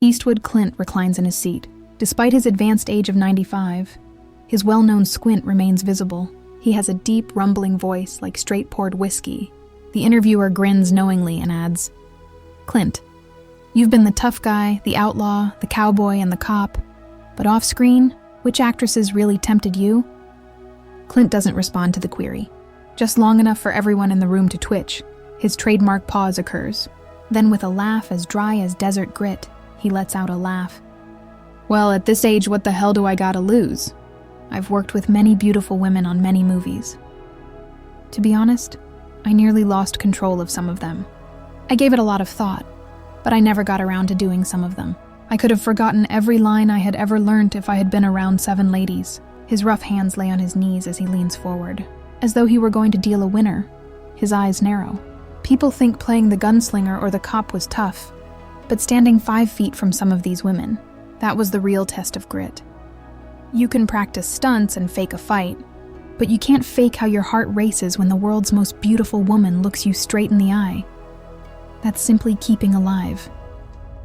Eastwood Clint reclines in his seat. Despite his advanced age of 95, his well-known squint remains visible. He has a deep, rumbling voice like straight-poured whiskey. The interviewer grins knowingly and adds, "Clint, you've been the tough guy, the outlaw, the cowboy, and the cop. But off-screen, which actresses really tempted you?" Clint doesn't respond to the query. Just long enough for everyone in the room to twitch. His trademark pause occurs. Then with a laugh as dry as desert grit, he lets out a laugh. "Well, at this age, what the hell do I gotta lose? I've worked with many beautiful women on many movies. To be honest, I nearly lost control of some of them. I gave it a lot of thought, but I never got around to doing some of them. I could have forgotten every line I had ever learned if I had been around 7 ladies." His rough hands lay on his knees as he leans forward, as though he were going to deal a winner. His eyes narrow. People think playing the gunslinger or the cop was tough, but standing 5 feet from some of these women, that was the real test of grit. You can practice stunts and fake a fight, but you can't fake how your heart races when the world's most beautiful woman looks you straight in the eye. That's simply keeping alive,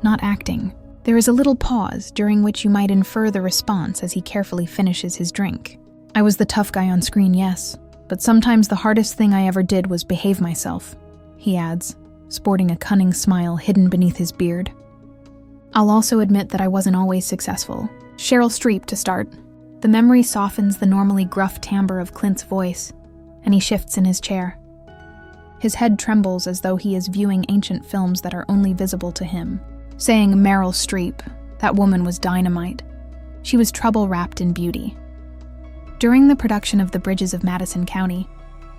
not acting. There is a little pause, during which you might infer the response as he carefully finishes his drink. "I was the tough guy on screen, yes, but sometimes the hardest thing I ever did was behave myself," he adds, sporting a cunning smile hidden beneath his beard. "I'll also admit that I wasn't always successful. Cheryl Streep, to start." The memory softens the normally gruff timbre of Clint's voice, and he shifts in his chair. His head trembles as though he is viewing ancient films that are only visible to him. Saying Meryl Streep, that woman was dynamite. She was trouble wrapped in beauty. During the production of The Bridges of Madison County,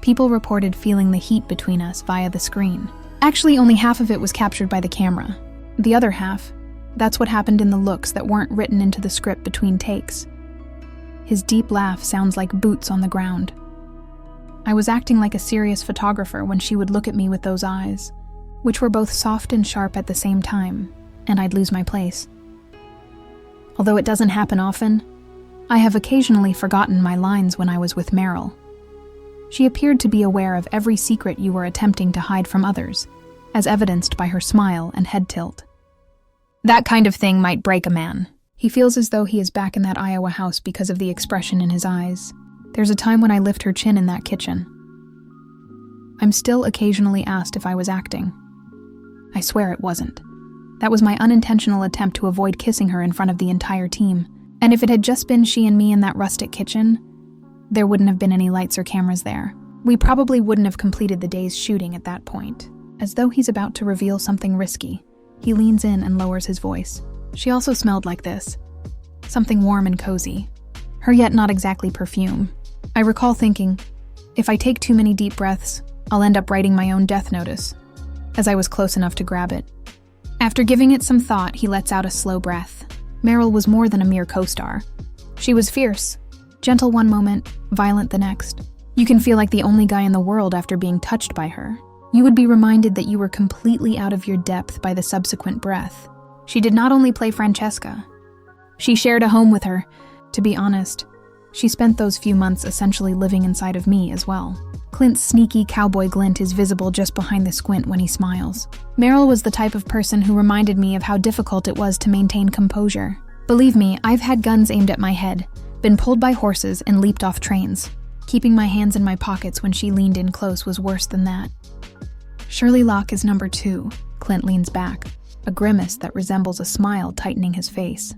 people reported feeling the heat between us via the screen. Actually, only half of it was captured by the camera. The other half, that's what happened in the looks that weren't written into the script between takes. His deep laugh sounds like boots on the ground. I was acting like a serious photographer when she would look at me with those eyes, which were both soft and sharp at the same time, and I'd lose my place. Although it doesn't happen often, I have occasionally forgotten my lines when I was with Meryl. She appeared to be aware of every secret you were attempting to hide from others, as evidenced by her smile and head tilt. That kind of thing might break a man. He feels as though he is back in that Iowa house because of the expression in his eyes. There's a time when I lift her chin in that kitchen. I'm still occasionally asked if I was acting. I swear it wasn't. That was my unintentional attempt to avoid kissing her in front of the entire team. And if it had just been she and me in that rustic kitchen, there wouldn't have been any lights or cameras there. We probably wouldn't have completed the day's shooting at that point. As though he's about to reveal something risky, he leans in and lowers his voice. She also smelled like this. Something warm and cozy. Her yet not exactly perfume. I recall thinking, if I take too many deep breaths, I'll end up writing my own death notice, as I was close enough to grab it. After giving it some thought, he lets out a slow breath. Meryl was more than a mere co-star. She was fierce, gentle one moment, violent the next. You can feel like the only guy in the world after being touched by her. You would be reminded that you were completely out of your depth by the subsequent breath. She did not only play Francesca. She shared a home with her. To be honest, she spent those few months essentially living inside of me as well. Clint's sneaky cowboy glint is visible just behind the squint when he smiles. Meryl was the type of person who reminded me of how difficult it was to maintain composure. Believe me, I've had guns aimed at my head, been pulled by horses, and leaped off trains. Keeping my hands in my pockets when she leaned in close was worse than that. "Shirley Locke is number 2. Clint leans back, a grimace that resembles a smile tightening his face.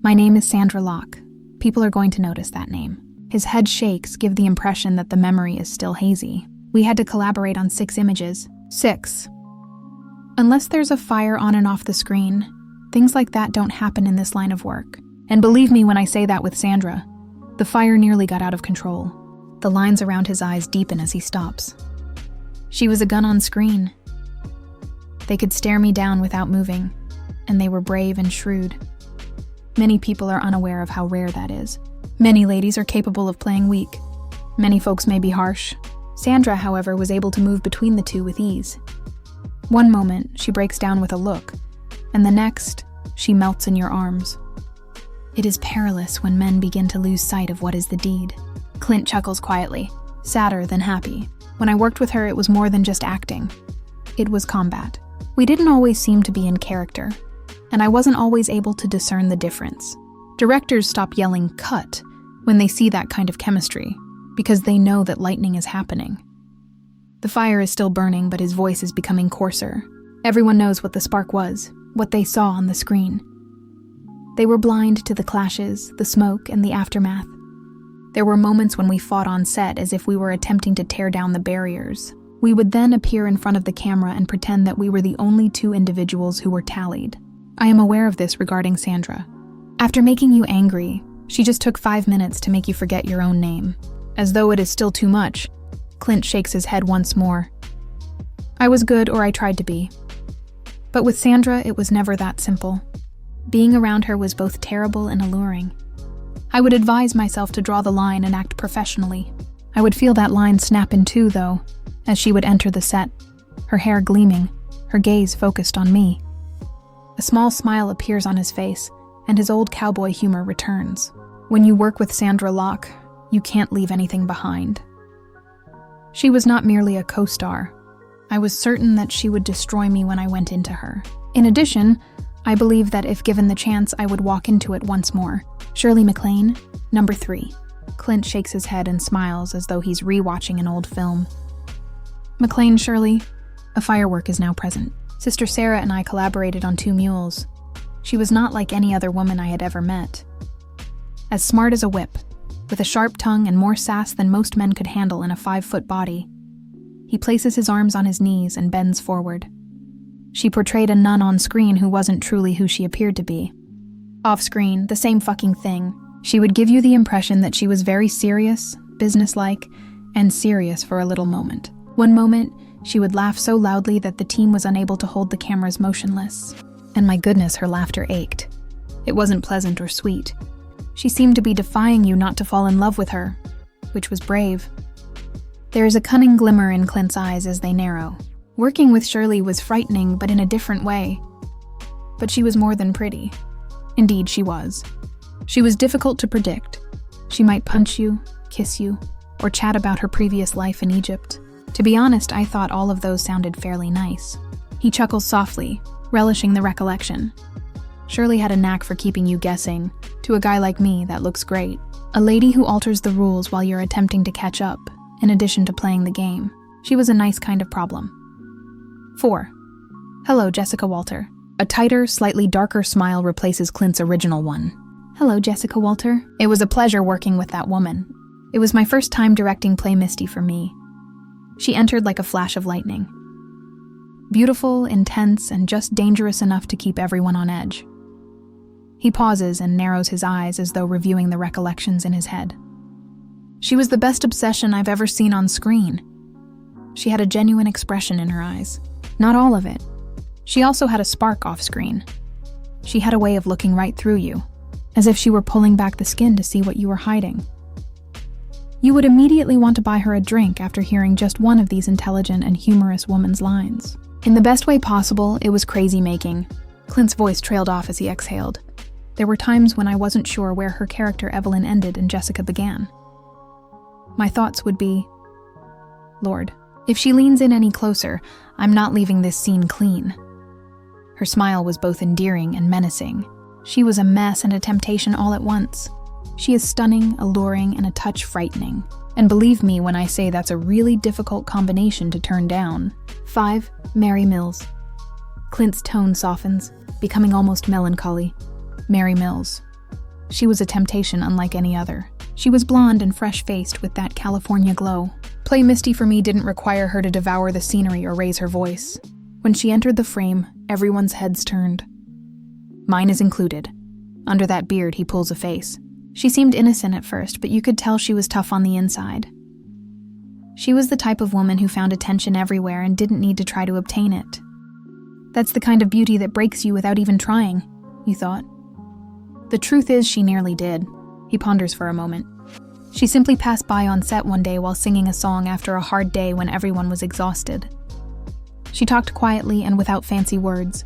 "My name is Sandra Locke. People are going to notice that name." His head shakes, give the impression that the memory is still hazy. We had to collaborate on 6 images. 6. Unless there's a fire on and off the screen, things like that don't happen in this line of work. And believe me when I say that with Sandra, the fire nearly got out of control. The lines around his eyes deepen as he stops. She was a gun on screen. They could stare me down without moving, and they were brave and shrewd. Many people are unaware of how rare that is. Many ladies are capable of playing weak. Many folks may be harsh. Sandra, however, was able to move between the two with ease. One moment, she breaks down with a look, and the next, she melts in your arms. It is perilous when men begin to lose sight of what is the deed. Clint chuckles quietly, sadder than happy. When I worked with her, it was more than just acting. It was combat. We didn't always seem to be in character. and I wasn't always able to discern the difference. Directors stop yelling "cut" when they see that kind of chemistry, because they know that lightning is happening. The fire is still burning, but his voice is becoming coarser. Everyone knows what the spark was, what they saw on the screen. They were blind to the clashes, the smoke, and the aftermath. There were moments when we fought on set as if we were attempting to tear down the barriers. We would then appear in front of the camera and pretend that we were the only two individuals who were tallied. I am aware of this regarding Sandra. After making you angry, she just took 5 minutes to make you forget your own name. As though it is still too much, Clint shakes his head once more. I was good, or I tried to be. But with Sandra, it was never that simple. Being around her was both terrible and alluring. I would advise myself to draw the line and act professionally. I would feel that line snap in two, though, as she would enter the set, her hair gleaming, her gaze focused on me. A small smile appears on his face, and his old cowboy humor returns. When you work with Sandra Locke, you can't leave anything behind. She was not merely a co-star. I was certain that she would destroy me when I went into her. In addition, I believe that if given the chance, I would walk into it once more. Shirley MacLaine, number 3. Clint shakes his head and smiles as though he's rewatching an old film. MacLaine, Shirley, a firework is now present. Sister Sarah and I collaborated on 2 Mules. She was not like any other woman I had ever met. As smart as a whip, with a sharp tongue and more sass than most men could handle in a 5-foot body. He places his arms on his knees and bends forward. She portrayed a nun on screen who wasn't truly who she appeared to be. Off-screen, the same fucking thing. She would give you the impression that she was very serious, businesslike, and serious for a little moment. One moment, she would laugh so loudly that the team was unable to hold the cameras motionless. And my goodness, her laughter ached. It wasn't pleasant or sweet. She seemed to be defying you not to fall in love with her, which was brave. There is a cunning glimmer in Clint's eyes as they narrow. Working with Shirley was frightening, but in a different way. But she was more than pretty. Indeed, she was. She was difficult to predict. She might punch you, kiss you, or chat about her previous life in Egypt. To be honest, I thought all of those sounded fairly nice. He chuckles softly, relishing the recollection. Shirley had a knack for keeping you guessing. To a guy like me, that looks great. A lady who alters the rules while you're attempting to catch up, in addition to playing the game. She was a nice kind of problem. 4. Hello, Jessica Walter. A tighter, slightly darker smile replaces Clint's original one. Hello, Jessica Walter. It was a pleasure working with that woman. It was my first time directing Play Misty for me. She entered like a flash of lightning. Beautiful, intense, and just dangerous enough to keep everyone on edge. He pauses and narrows his eyes as though reviewing the recollections in his head. She was the best obsession I've ever seen on screen. She had a genuine expression in her eyes. Not all of it. She also had a spark off screen. She had a way of looking right through you, as if she were pulling back the skin to see what you were hiding. You would immediately want to buy her a drink after hearing just one of these intelligent and humorous woman's lines. In the best way possible, it was crazy-making. Clint's voice trailed off as he exhaled. There were times when I wasn't sure where her character Evelyn ended and Jessica began. My thoughts would be, Lord, if she leans in any closer, I'm not leaving this scene clean. Her smile was both endearing and menacing. She was a mess and a temptation all at once. She is stunning, alluring, and a touch frightening. And believe me when I say that's a really difficult combination to turn down. 5. Mary Mills. Clint's tone softens, becoming almost melancholy. Mary Mills. She was a temptation unlike any other. She was blonde and fresh-faced with that California glow. Play Misty for me didn't require her to devour the scenery or raise her voice. When she entered the frame, everyone's heads turned. Mine is included. Under that beard, he pulls a face. She seemed innocent at first, but you could tell she was tough on the inside. She was the type of woman who found attention everywhere and didn't need to try to obtain it. That's the kind of beauty that breaks you without even trying, you thought. The truth is she nearly did. He ponders for a moment. She simply passed by on set one day while singing a song after a hard day when everyone was exhausted. She talked quietly and without fancy words.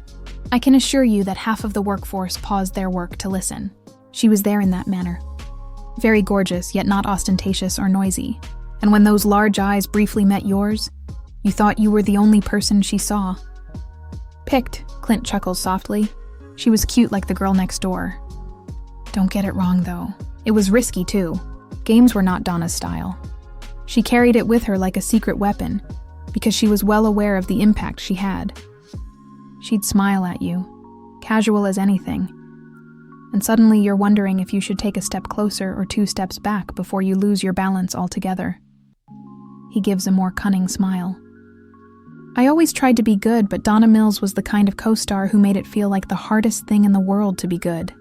I can assure you that half of the workforce paused their work to listen. She was there in that manner. Very gorgeous, yet not ostentatious or noisy. And when those large eyes briefly met yours, you thought you were the only person she saw. Picked, Clint chuckles softly. She was cute like the girl next door. Don't get it wrong, though. It was risky, too. Games were not Donna's style. She carried it with her like a secret weapon, because she was well aware of the impact she had. She'd smile at you, casual as anything, and suddenly you're wondering if you should take a step closer or 2 steps back before you lose your balance altogether. He gives a more cunning smile. I always tried to be good, but Donna Mills was the kind of co-star who made it feel like the hardest thing in the world to be good.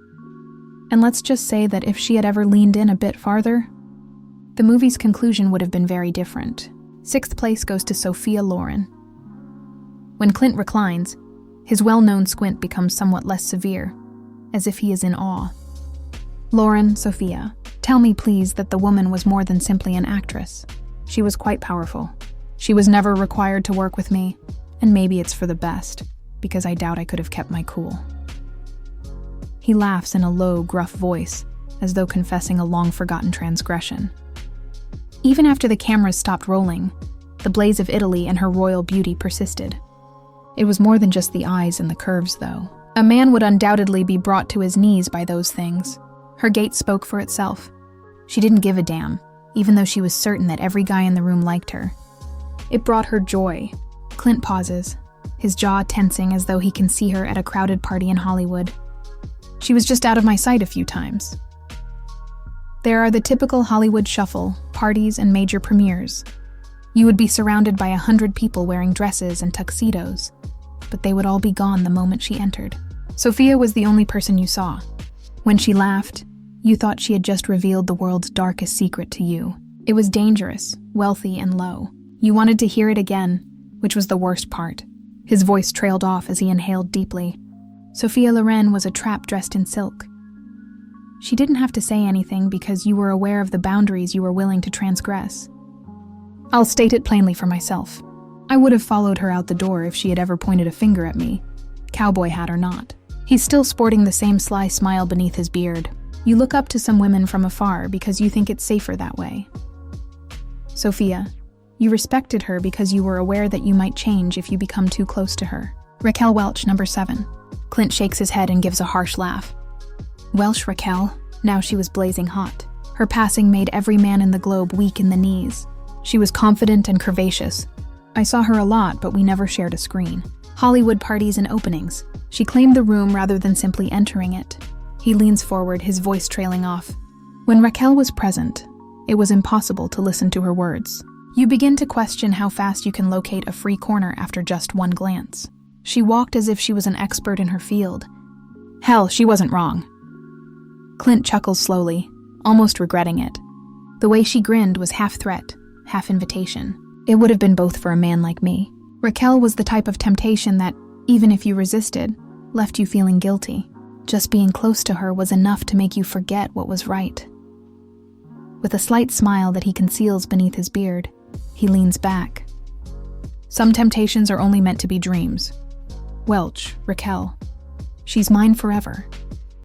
And let's just say that if she had ever leaned in a bit farther, the movie's conclusion would have been very different. 6th place goes to Sophia Loren. When Clint reclines, his well-known squint becomes somewhat less severe, as if he is in awe. Lauren, Sophia, tell me please that the woman was more than simply an actress. She was quite powerful. She was never required to work with me, and maybe it's for the best, because I doubt I could have kept my cool. He laughs in a low, gruff voice, as though confessing a long-forgotten transgression. Even after the cameras stopped rolling, the blaze of Italy and her royal beauty persisted. It was more than just the eyes and the curves, though. A man would undoubtedly be brought to his knees by those things. Her gait spoke for itself. She didn't give a damn, even though she was certain that every guy in the room liked her. It brought her joy. Clint pauses, his jaw tensing as though he can see her at a crowded party in Hollywood. She was just out of my sight a few times. There are the typical Hollywood shuffle, parties, and major premieres. You would be surrounded by 100 people wearing dresses and tuxedos, but they would all be gone the moment she entered. Sophia was the only person you saw. When she laughed, you thought she had just revealed the world's darkest secret to you. It was dangerous, wealthy, and low. You wanted to hear it again, which was the worst part. His voice trailed off as he inhaled deeply. Sophia Loren was a trap dressed in silk. She didn't have to say anything because you were aware of the boundaries you were willing to transgress. I'll state it plainly for myself. I would have followed her out the door if she had ever pointed a finger at me, cowboy hat or not. He's still sporting the same sly smile beneath his beard. You look up to some women from afar because you think it's safer that way. Sophia, you respected her because you were aware that you might change if you become too close to her. Raquel Welch, number 7. Clint shakes his head and gives a harsh laugh. Welsh Raquel, now she was blazing hot. Her passing made every man in the globe weak in the knees. She was confident and curvaceous. I saw her a lot, but we never shared a screen. Hollywood parties and openings. She claimed the room rather than simply entering it. He leans forward, his voice trailing off. When Raquel was present, it was impossible to listen to her words. You begin to question how fast you can locate a free corner after just one glance. She walked as if she was an expert in her field. Hell, she wasn't wrong. Clint chuckles slowly, almost regretting it. The way she grinned was half threat, half invitation. It would have been both for a man like me. Raquel was the type of temptation that, even if you resisted, left you feeling guilty. Just being close to her was enough to make you forget what was right. With a slight smile that he conceals beneath his beard, he leans back. Some temptations are only meant to be dreams. Welch, Raquel. She's mine forever.